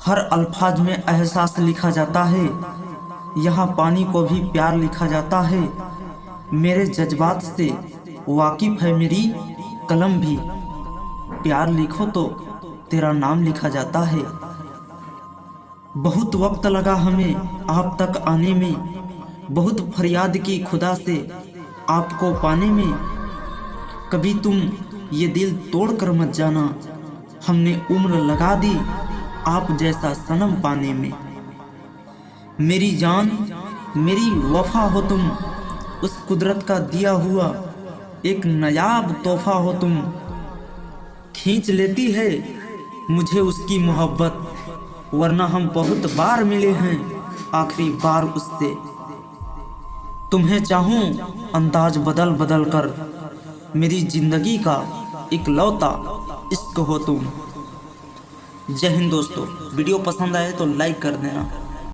हर अल्फाज में एहसास लिखा जाता है, यहाँ पानी को भी प्यार लिखा जाता है। मेरे जज्बात से वाकिफ है मेरी कलम भी, प्यार लिखो तो तेरा नाम लिखा जाता है। बहुत वक्त लगा हमें आप तक आने में, बहुत फरियाद की खुदा से आपको पाने में। कभी तुम ये दिल तोड़ कर मत जाना, हमने उम्र लगा दी आप जैसा सनम पाने में। मेरी जान मेरी वफा हो तुम, उस कुदरत का दिया हुआ एक नायाब तोहफा हो तुम। खींच लेती है मुझे उसकी मोहब्बत, वरना हम बहुत बार मिले हैं आखिरी बार उससे। तुम्हें चाहूं अंदाज बदल बदल कर, मेरी जिंदगी का इकलौता इश्क हो तुम। जय हिंद दोस्तों, वीडियो पसंद आए तो लाइक कर देना।